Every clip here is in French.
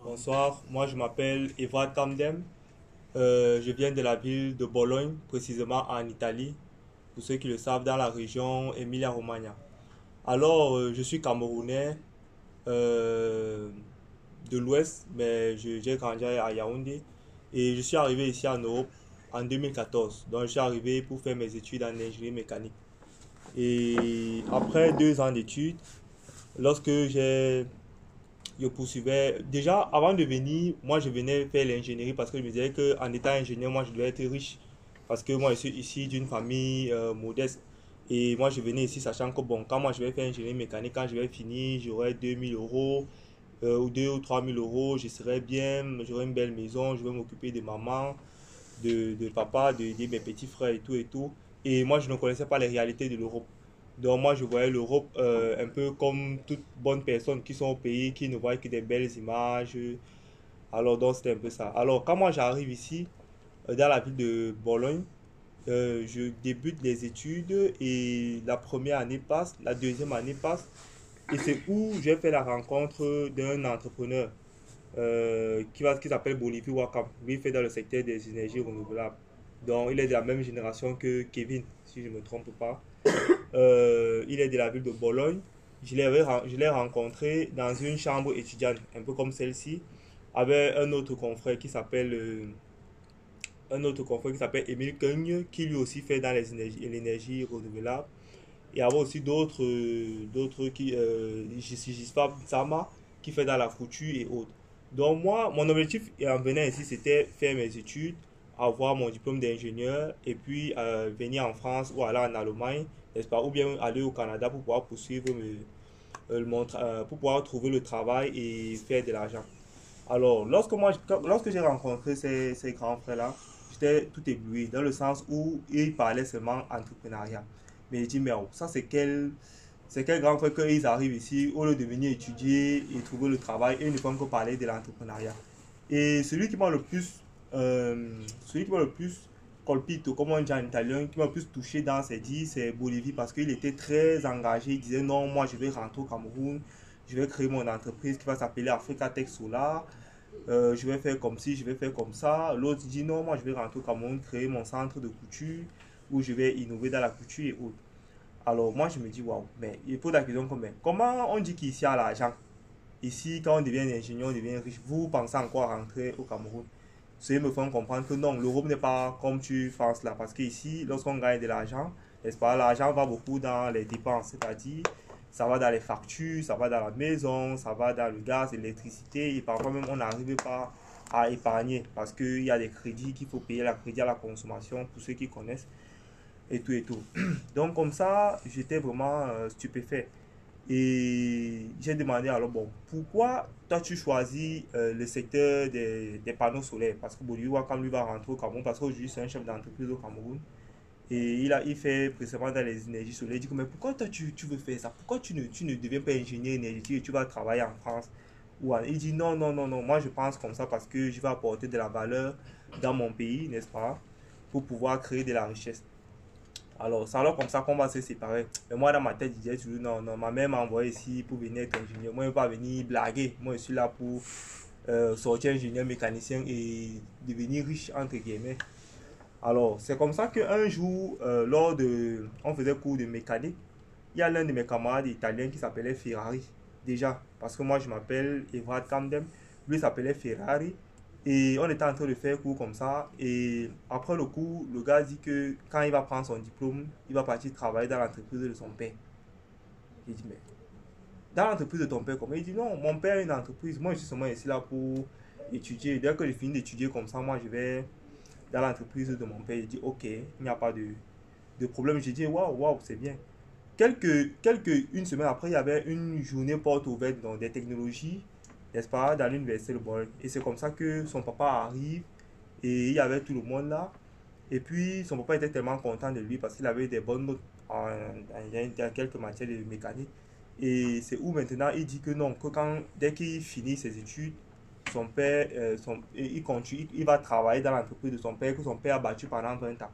Bonsoir, moi je m'appelle Evrard Kamdem. Je viens de la ville de Bologne, précisément en Italie, pour ceux qui le savent, dans la région Emilia-Romagna. Alors, je suis camerounais euh, de l'Ouest, mais j'ai grandi à Yaoundé et je suis arrivé ici en Europe en 2014. Donc, je suis arrivé pour faire mes études en ingénierie mécanique. Et après 2 ans d'études, lorsque je poursuivais. Déjà, avant de venir, moi, je venais faire l'ingénierie parce que je me disais qu'en étant ingénieur, moi, je devais être riche. Parce que moi, je suis ici d'une famille modeste. Et moi, je venais ici sachant que, bon, quand moi, je vais faire ingénierie mécanique, quand je vais finir, j'aurai 2000 € ou 2 ou 3000 €. Je serai bien, j'aurai une belle maison, je vais m'occuper de maman, de papa, de mes petits frères et tout et tout. Et moi, je ne connaissais pas les réalités de l'Europe. Donc moi, je voyais l'Europe un peu comme toute bonne personne qui sont au pays, qui ne voient que des belles images. Alors donc c'était un peu ça. Alors quand moi j'arrive ici, dans la ville de Bologne, je débute les études et la première année passe, la deuxième année passe. Et c'est où j'ai fait la rencontre d'un entrepreneur qui s'appelle Bolivie Wakam. Lui, il fait dans le secteur des énergies renouvelables. Donc, il est de la même génération que Kevin, si je ne me trompe pas. Il est de la ville de Bologne. Je l'ai rencontré dans une chambre étudiante, un peu comme celle-ci, avec un autre confrère qui s'appelle Émile Cogne, qui lui aussi fait dans l'énergie renouvelable. Il y avait aussi d'autres qui, Gisfab Sama, qui fait dans la couture et autres. Donc moi, mon objectif en venant ici, c'était faire mes études, avoir mon diplôme d'ingénieur et puis venir en France ou aller en Allemagne, n'est-ce pas, ou bien aller au Canada pour pouvoir poursuivre pour pouvoir trouver le travail et faire de l'argent. Alors, lorsque j'ai rencontré ces grands frères-là, j'étais tout ébloui dans le sens où ils parlaient seulement entrepreneuriat. Mais j'ai dit, mais oh, ça c'est quel grand frère qu'ils arrivent ici, au lieu de venir étudier et trouver le travail, et ils ne font que parler de l'entrepreneuriat. Et celui qui m'a le plus colpito, comme on dit en italien, qui m'a le plus touché dans ses dits, c'est Bolivie parce qu'il était très engagé. Il disait non, moi je vais rentrer au Cameroun, je vais créer mon entreprise qui va s'appeler Africa Tech Solar. Je vais faire comme ci, je vais faire comme ça. L'autre dit non, moi je vais rentrer au Cameroun, créer mon centre de couture où je vais innover dans la couture et autres. Alors moi je me dis waouh, mais il pose la question comment on dit qu'ici à l'argent? Ici, quand on devient ingénieur, on devient riche. Vous pensez encore à rentrer au Cameroun? Ceux me font comprendre que non, l'Europe n'est pas comme tu penses là. Parce qu'ici, lorsqu'on gagne de l'argent, n'est-ce pas, l'argent va beaucoup dans les dépenses. C'est-à-dire, ça va dans les factures, ça va dans la maison, ça va dans le gaz, l'électricité. Et parfois même, on n'arrive pas à épargner. Parce qu'il y a des crédits qu'il faut payer, la crédit à la consommation, pour ceux qui connaissent, et tout et tout. Donc comme ça, j'étais vraiment stupéfait. Et j'ai demandé alors, bon, pourquoi toi tu choisis le secteur des panneaux solaires? Parce que Bolivar, quand lui va rentrer au Cameroun, parce qu'aujourd'hui c'est un chef d'entreprise au Cameroun, et il fait précisément dans les énergies solaires. Il dit, mais pourquoi toi tu veux faire ça? Pourquoi tu ne deviens pas ingénieur énergétique et tu vas travailler en France? Il dit, non, non, non, non, moi je pense comme ça parce que je vais apporter de la valeur dans mon pays, n'est-ce pas? Pour pouvoir créer de la richesse. Alors, c'est alors comme ça qu'on va se séparer. Mais moi, dans ma tête, je disais toujours, non, non, ma mère m'a envoyé ici pour venir être ingénieur. Moi, je ne vais pas venir blaguer. Moi, je suis là pour sortir ingénieur mécanicien et devenir riche, entre guillemets. Alors, c'est comme ça qu'un jour, on faisait cours de mécanique, il y a l'un de mes camarades italiens qui s'appelait Ferrari. Déjà, parce que moi, je m'appelle Evrard Kamdem. Lui s'appelait Ferrari. Et on était en train de faire cours comme ça. Et après le cours, le gars dit que quand il va prendre son diplôme, il va partir travailler dans l'entreprise de son père. J'ai dit, mais dans l'entreprise de ton père, comment? Il dit, non, mon père a une entreprise. Moi, je suis seulement ici là pour étudier. Dès que j'ai fini d'étudier comme ça, moi, je vais dans l'entreprise de mon père. Il dit, ok, il n'y a pas de problème. J'ai dit, waouh, waouh, c'est bien. Une semaine après, il y avait une journée porte ouverte dans des technologies, n'est-ce pas, dans l'université de Bologne. Et c'est comme ça que son papa arrive et il y avait tout le monde là. Et puis son papa était tellement content de lui parce qu'il avait des bonnes notes dans quelques matières de mécanique. Et c'est où maintenant il dit que non, que dès qu'il finit ses études, son père, il continue, il va travailler dans l'entreprise de son père que son père a battu pendant 20 ans.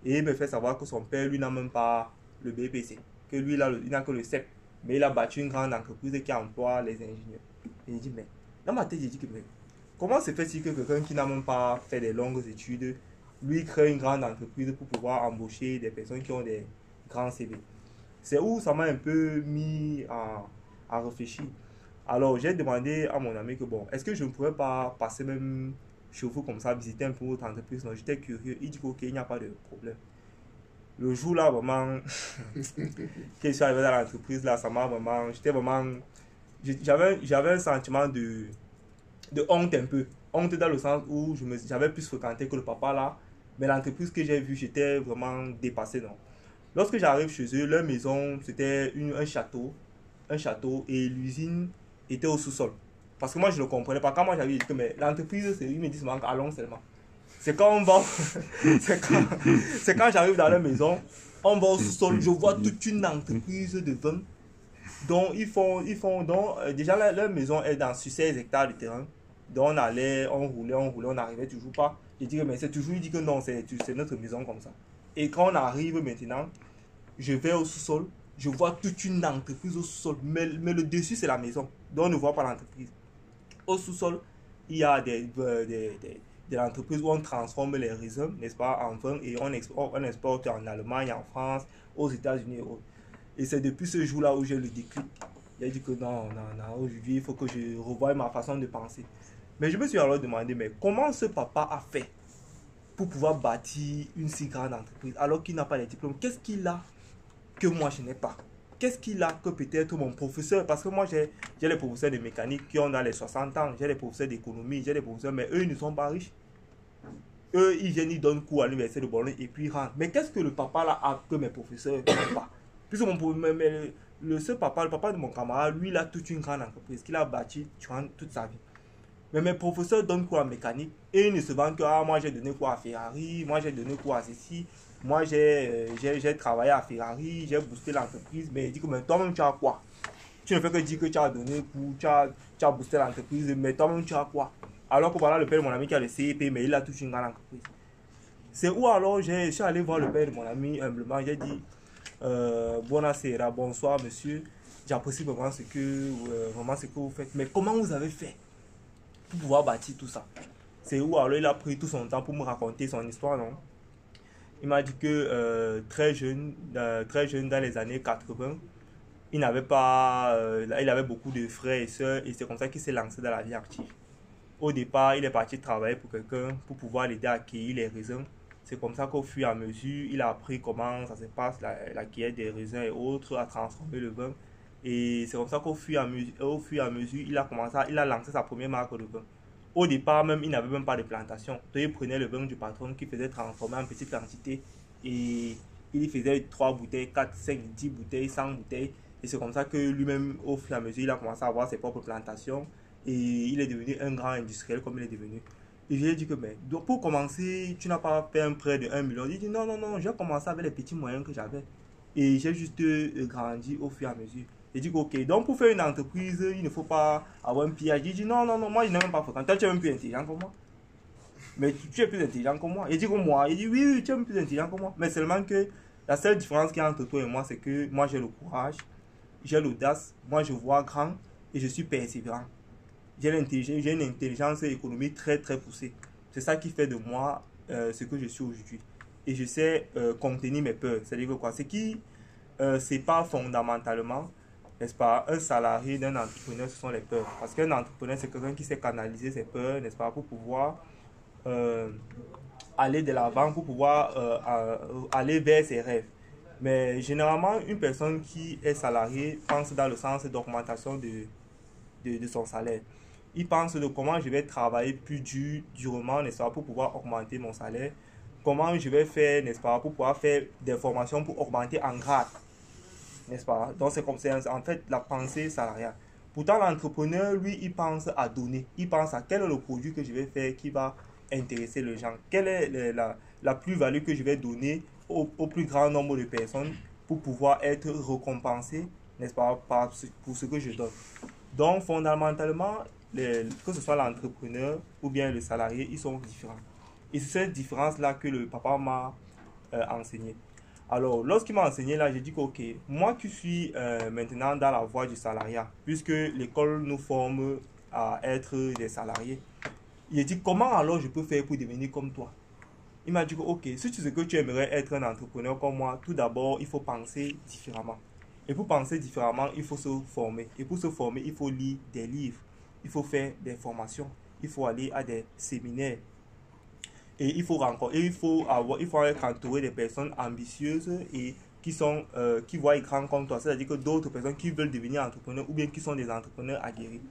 Et il me fait savoir que son père, lui, n'a même pas le BPC. Que lui, il n'a que le CEP. Mais il a battu une grande entreprise qui emploie les ingénieurs. Et il dit, mais Dans ma tête, j'ai dit que mais, comment se fait-il que quelqu'un qui n'a même pas fait des longues études, lui crée une grande entreprise pour pouvoir embaucher des personnes qui ont des grands CV? C'est où ça m'a un peu mis à réfléchir. Alors, j'ai demandé à mon ami que bon, est-ce que je ne pourrais pas passer même chez vous comme ça, visiter un peu votre entreprise? Non, j'étais curieux. Il dit qu'ok, il n'y a pas de problème. Le jour là, vraiment, que je suis arrivé dans l'entreprise là, ça m'a vraiment, j'étais vraiment, j'avais un sentiment de honte un peu. Honte dans le sens où j'avais plus fréquenté que le papa là, mais l'entreprise que j'ai vue, j'étais vraiment dépassé, non. Lorsque j'arrive chez eux, leur maison, c'était un château, et l'usine était au sous-sol. Parce que moi, je ne comprenais pas. Quand moi j'avais dit que mais l'entreprise, ils me disent allons seulement. C'est quand on va, c'est quand j'arrive dans leur maison, on va au sous-sol, je vois toute une entreprise de vin dont déjà leur maison est sur 16 hectares de terrain. Donc on allait, on roulait, on n'arrivait toujours pas. J'ai dit que mais c'est toujours, il dit que non, c'est notre maison comme ça. Et quand on arrive maintenant, je vais au sous-sol, je vois toute une entreprise au sous-sol, mais le dessus c'est la maison, donc on ne voit pas l'entreprise. Au sous-sol, il y a des entreprises où on transforme les raisins, n'est-ce pas, en vin et on exporte en Allemagne, en France, aux États-Unis et autres. Et c'est depuis ce jour-là où j'ai le déclic. J'ai dit que non, aujourd'hui, il faut que je revoie ma façon de penser. Mais je me suis alors demandé, mais comment ce papa a fait pour pouvoir bâtir une si grande entreprise alors qu'il n'a pas les diplômes? Qu'est-ce qu'il a que moi je n'ai pas? Qu'est-ce qu'il a que peut-être mon professeur, parce que moi j'ai les professeurs de mécanique qui ont dans les 60 ans, j'ai les professeurs d'économie, j'ai les professeurs, mais eux ils ne sont pas riches. Eux ils viennent, ils donnent cours à l'université de Bologne et puis ils rentrent. Mais qu'est-ce que le papa là a que mes professeurs n'ont pas? Puisque ce papa, le papa de mon camarade, lui il a toute une grande entreprise qu'il a bâtie durant toute sa vie. Mais mes professeurs donnent cours en mécanique et ils ne se vendent que moi j'ai donné cours à Ferrari, moi j'ai donné cours à ceci, moi j'ai travaillé à Ferrari, j'ai boosté l'entreprise. Mais il dit que mais toi-même tu as quoi? Tu ne fais que dire que tu as donné cours, tu as boosté l'entreprise, mais toi-même tu as quoi? Alors que voilà le père de mon ami qui a le CEP, mais il a toute une grande entreprise. C'est où alors je suis allé voir le père de mon ami humblement, j'ai dit Buonasera, bonsoir monsieur, j'apprécie vraiment vraiment ce que vous faites, mais comment vous avez fait pour pouvoir bâtir tout ça? C'est où alors il a pris tout son temps pour me raconter son histoire, non? Il m'a dit que très jeune dans les années 80, il n'avait pas, il avait beaucoup de frères et sœurs et c'est comme ça qu'il s'est lancé dans la vie active. Au départ, il est parti travailler pour quelqu'un pour pouvoir l'aider à cueillir les raisins. C'est comme ça qu'au fur et à mesure, il a appris comment ça se passe, la cueillette des raisins et autres, à transformer le vin. Et c'est comme ça qu'au fur et à mesure, il a lancé sa première marque de vin. Au départ, même, il n'avait même pas de plantation. Donc, il prenait le vin du patron qui faisait transformer en petite quantité et il faisait 3 bouteilles, 4, 5, 10 bouteilles, 100 bouteilles. Et c'est comme ça que lui-même, au fur et à mesure, il a commencé à avoir ses propres plantations et il est devenu un grand industriel comme il est devenu. Et je lui ai dit que, mais donc pour commencer, tu n'as pas fait un prêt de 1 million. Il dit non, non, non, j'ai commencé avec les petits moyens que j'avais. Et j'ai juste grandi au fur et à mesure. Il dit ok, donc pour faire une entreprise, il ne faut pas avoir un PhD. Il dit non, non, non, moi je n'ai même pas fait. Toi, tu es même plus intelligent que moi. Mais tu es plus intelligent que moi. Il dit que moi, il dit oui, oui, tu es même plus intelligent que moi. Mais seulement que la seule différence qu'il y a entre toi et moi, c'est que moi j'ai le courage, j'ai l'audace, moi je vois grand et je suis persévérant. J'ai une intelligence économique très très poussée. C'est ça qui fait de moi ce que je suis aujourd'hui. Et je sais contenir mes peurs. C'est-à-dire que quoi? Ce qui c'est pas fondamentalement, n'est-ce pas, un salarié d'un entrepreneur, ce sont les peurs. Parce qu'un entrepreneur, c'est quelqu'un qui sait canaliser ses peurs, n'est-ce pas, pour pouvoir euh, aller de l'avant, pour pouvoir aller vers ses rêves. Mais généralement, une personne qui est salariée pense dans le sens d'augmentation de son salaire. Il pense de comment je vais travailler plus durement, n'est-ce pas, pour pouvoir augmenter mon salaire. Comment je vais faire, n'est-ce pas, pour pouvoir faire des formations pour augmenter en grade, n'est-ce pas? Donc c'est comme ça, en fait, la pensée salariale. Pourtant, l'entrepreneur, lui, il pense à donner. Il pense à quel est le produit que je vais faire qui va intéresser les gens. Quelle est la plus-value que je vais donner au plus grand nombre de personnes pour pouvoir être récompensé, n'est-ce pas, pour ce que je donne. Donc, fondamentalement, que ce soit l'entrepreneur ou bien le salarié, ils sont différents. Et c'est cette différence-là que le papa m'a enseigné. Alors, lorsqu'il m'a enseigné là, j'ai dit que, ok, moi qui suis maintenant dans la voie du salariat, puisque l'école nous forme à être des salariés. Il a dit, comment alors je peux faire pour devenir comme toi? Il m'a dit, ok, si tu sais que tu aimerais être un entrepreneur comme moi, tout d'abord, il faut penser différemment. Et pour penser différemment, il faut se former. Et pour se former, il faut lire des livres. Il faut faire des formations. Il faut aller à des séminaires. Et il faut rencontrer, il faut être entouré de personnes ambitieuses et qui voient grand comme toi. C'est-à-dire que d'autres personnes qui veulent devenir entrepreneurs ou bien qui sont des entrepreneurs aguerris.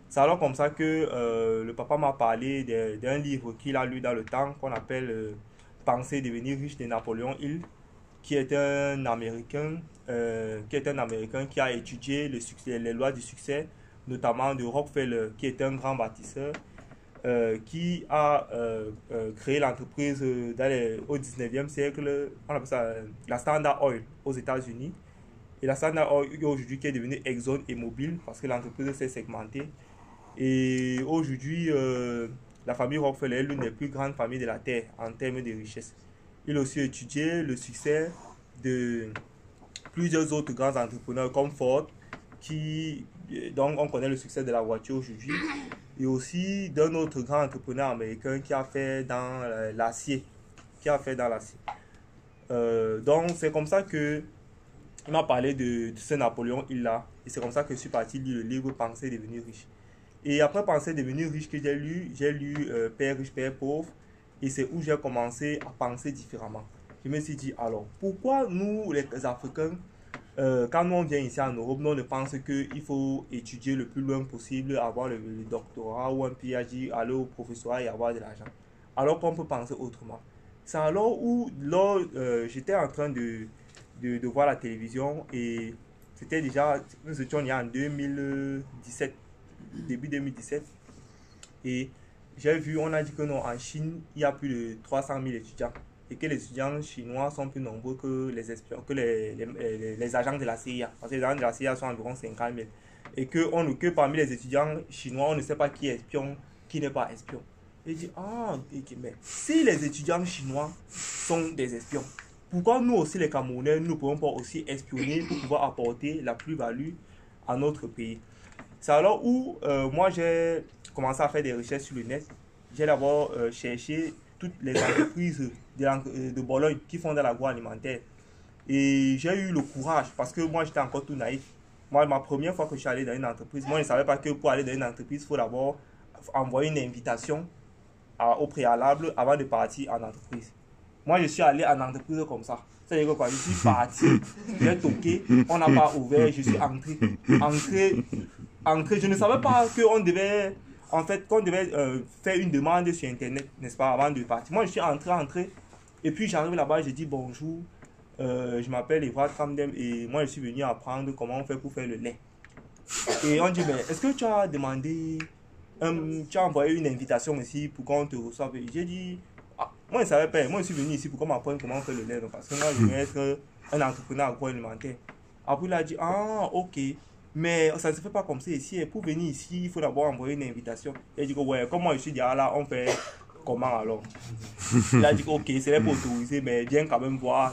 C'est alors comme ça que le papa m'a parlé d'un livre qu'il a lu dans le temps qu'on appelle Penser devenir riche de Napoléon Hill, qui est un Américain qui a étudié le succès, les lois du succès, notamment de Rockefeller, qui est un grand bâtisseur, qui a créé l'entreprise au 19e siècle, on appelle ça la Standard Oil aux États-Unis. Et la Standard Oil aujourd'hui qui est devenue Exxon et Mobil parce que l'entreprise s'est segmentée. Et aujourd'hui, la famille Rockefeller est l'une des plus grandes familles de la Terre en termes de richesse. Il a aussi étudié le succès de plusieurs autres grands entrepreneurs comme Ford, donc on connaît le succès de la voiture aujourd'hui, et aussi d'un autre grand entrepreneur américain qui a fait dans l'acier. Donc c'est comme ça que il m'a parlé de ce Napoléon Hill-là, et c'est comme ça que je suis parti lire le livre Penser devenir riche. Et après Penser devenir riche que j'ai lu Père riche, Père pauvre, et c'est où j'ai commencé à penser différemment. Je me suis dit, alors, pourquoi nous, les Africains, quand nous on vient ici en Europe, nous on ne pense qu'il faut étudier le plus loin possible, avoir le doctorat ou un PhD, aller au professorat et avoir de l'argent. Alors qu'on peut penser autrement. C'est alors où j'étais en train de voir la télévision et c'était déjà, nous étions il y a en 2017, début 2017. Et j'ai vu, on a dit que non, en Chine, il y a plus de 300 000 étudiants. Et que les étudiants chinois sont plus nombreux que les espions, que les agents de la CIA. Parce que les agents de la CIA sont environ 50 000. Et que parmi les étudiants chinois, on ne sait pas qui est espion, qui n'est pas espion. Et je dis, mais si les étudiants chinois sont des espions, pourquoi nous aussi les Camerounais, nous ne pouvons pas aussi espionner pour pouvoir apporter la plus-value à notre pays? C'est alors où moi j'ai commencé à faire des recherches sur le net. J'ai d'abord cherché toutes les entreprises de Bologne qui font de l'agroalimentaire. Et j'ai eu le courage, parce que moi j'étais encore tout naïf. Moi, ma première fois que je suis allé dans une entreprise, moi je ne savais pas que pour aller dans une entreprise, il faut d'abord envoyer une invitation au préalable avant de partir en entreprise. Moi je suis allé en entreprise comme ça. C'est-à-dire que quand je suis parti, j'ai toqué, on n'a pas ouvert, je suis entré. Je ne savais pas qu'on devait, qu'on devait faire une demande sur Internet, n'est-ce pas, avant de partir. Moi, je suis entré, et puis j'arrive là-bas, je dis bonjour, je m'appelle Evra Tramdem, et moi, je suis venu apprendre comment on fait pour faire le lait. Et on dit, mais est-ce que tu as demandé, tu as envoyé une invitation ici pour qu'on te reçoive? J'ai dit, moi, je ne savais pas, moi, je suis venu ici pour qu'on m'apprenne comment on fait le lait, donc, parce que moi, je veux être un entrepreneur agroalimentaire. Après, il a dit, ok. Mais ça ne se fait pas comme ça ici. Et pour venir ici, il faut d'abord envoyer une invitation. Il dit que ouais, comme moi je suis déjà là, on fait comment alors? Il a dit que ok, c'est pour autoriser, mais viens quand même voir.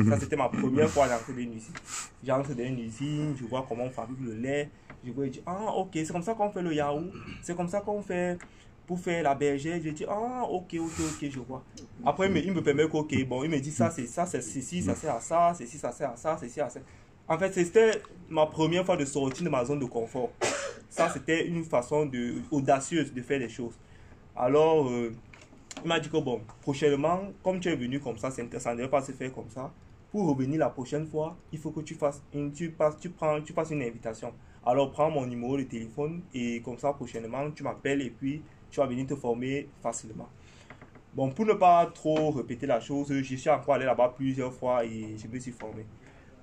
Ça, c'était ma première fois d'entrer dans une usine. J'entre dans une usine, je vois comment on fabrique le lait. Je vois, je dis, ok, c'est comme ça qu'on fait le yaourt. C'est comme ça qu'on fait pour faire la bergère. Je dis, ok, je vois. Après, il me permet que, ok, bon, il me dit ça, c'est ceci, ça sert à ça, ceci, ça sert à ça, ceci, à ça. En fait, c'était ma première fois de sortir de ma zone de confort. Ça, c'était une façon audacieuse de faire les choses. Alors, il m'a dit que bon, prochainement, comme tu es venu comme ça ne devait pas se faire comme ça. Pour revenir la prochaine fois, il faut que tu fasses tu passes une invitation. Alors, prends mon numéro de téléphone et comme ça, prochainement, tu m'appelles et puis tu vas venir te former facilement. Bon, pour ne pas trop répéter la chose, je suis encore allé là-bas plusieurs fois et je me suis formé.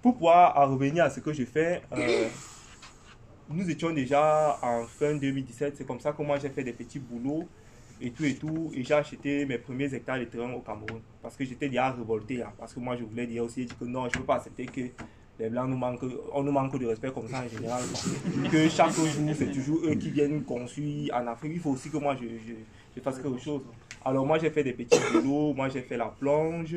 Pour pouvoir revenir à ce que je fais, nous étions déjà en fin 2017. C'est comme ça que moi j'ai fait des petits boulots et tout. Et j'ai acheté mes premiers hectares de terrain au Cameroun. Parce que j'étais déjà révolté. Hein, parce que moi je voulais dire aussi que non, je ne peux pas accepter que les Blancs on nous manque de respect comme ça en général. Que chaque jour, c'est toujours eux qui viennent construire en Afrique. Il faut aussi que moi je fasse quelque chose. Alors moi j'ai fait des petits boulots. Moi j'ai fait la plonge.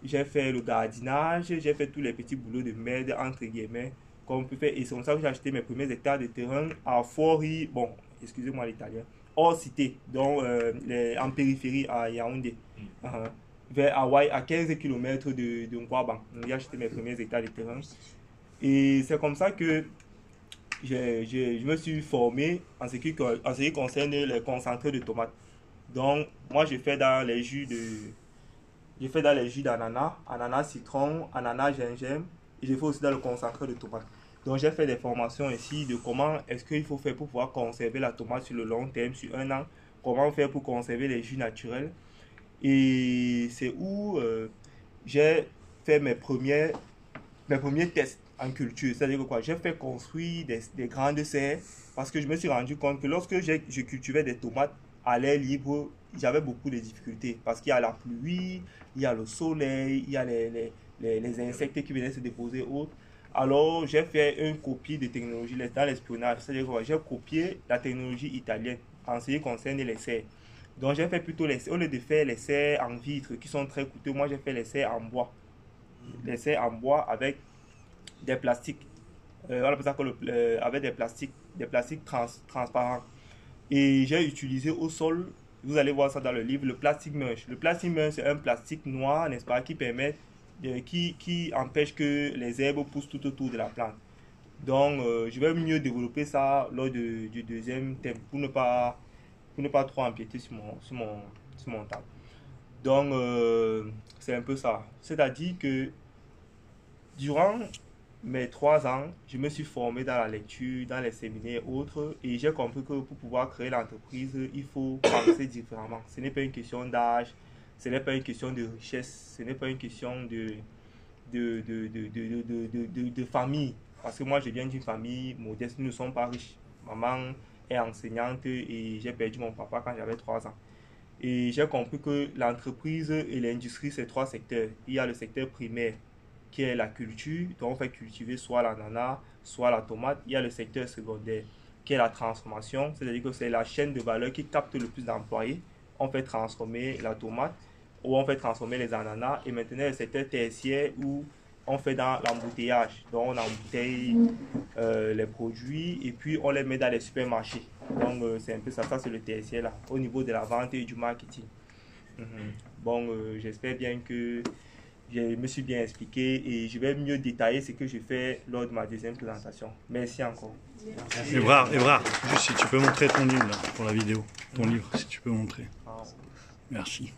J'ai fait le gardinage, j'ai fait tous les petits boulots de merde, entre guillemets, qu'on peut faire. Et c'est comme ça que j'ai acheté mes premiers hectares de terrain à Fori. Bon, excusez-moi l'italien, hors cité, donc en périphérie à Yaoundé. Vers Hawaï, à 15 km de Nkwaban. J'ai acheté mes premiers hectares de terrain. Et c'est comme ça que je me suis formé en ce qui concerne les concentrés de tomates. Donc, moi, je fais dans les jus d'ananas, ananas citron, ananas gingembre, et je fais aussi dans le concentré de tomate. Donc, j'ai fait des formations ici de comment est-ce qu'il faut faire pour pouvoir conserver la tomate sur le long terme, sur un an, comment faire pour conserver les jus naturels. Et c'est où j'ai fait mes premiers tests en culture. C'est-à-dire que quoi, j'ai fait construire des grandes serres parce que je me suis rendu compte que lorsque je cultivais des tomates à l'air libre, j'avais beaucoup de difficultés parce qu'il y a la pluie, il y a le soleil, il y a les insectes qui venaient se déposer autres. Alors, j'ai fait une copie de technologie dans l'espionnage. C'est-à-dire que j'ai copié la technologie italienne en ce qui concerne les serres. Donc, j'ai fait plutôt au lieu de faire les serres en vitre qui sont très coûteux, moi j'ai fait les serres en bois. Les serres en bois avec des plastiques. On appelle ça avec des plastiques transparents. Et j'ai utilisé au sol, vous allez voir ça dans le livre, le plastic mulch. Le plastic mulch, c'est un plastique noir, n'est-ce pas, qui permet, qui empêche que les herbes poussent tout autour de la plante. Donc, je vais mieux développer ça lors du deuxième thème pour ne pas trop empiéter sur mon temps. Donc, c'est un peu ça. C'est-à-dire que durant mes 3 ans, je me suis formé dans la lecture, dans les séminaires et autres, et j'ai compris que pour pouvoir créer l'entreprise, il faut penser différemment. Ce n'est pas une question d'âge, ce n'est pas une question de richesse, ce n'est pas une question de famille. Parce que moi, je viens d'une famille modeste, nous ne sommes pas riches. Maman est enseignante et j'ai perdu mon papa quand j'avais 3 ans. Et j'ai compris que l'entreprise et l'industrie, c'est 3 secteurs. Il y a le secteur primaire, qui est la culture, donc on fait cultiver soit l'ananas, soit la tomate. Il y a le secteur secondaire, qui est la transformation, c'est-à-dire que c'est la chaîne de valeur qui capte le plus d'employés. On fait transformer la tomate, ou on fait transformer les ananas, et maintenant le secteur tertiaire où on fait dans l'embouteillage. Donc on embouteille les produits et puis on les met dans les supermarchés. Donc c'est un peu ça, c'est le tertiaire là, au niveau de la vente et du marketing. Bon, j'espère bien que je me suis bien expliqué et je vais mieux détailler ce que je fais lors de ma deuxième présentation. Merci encore. Évrard, juste si tu peux montrer ton livre là, pour la vidéo. Ton livre, si tu peux montrer. Merci.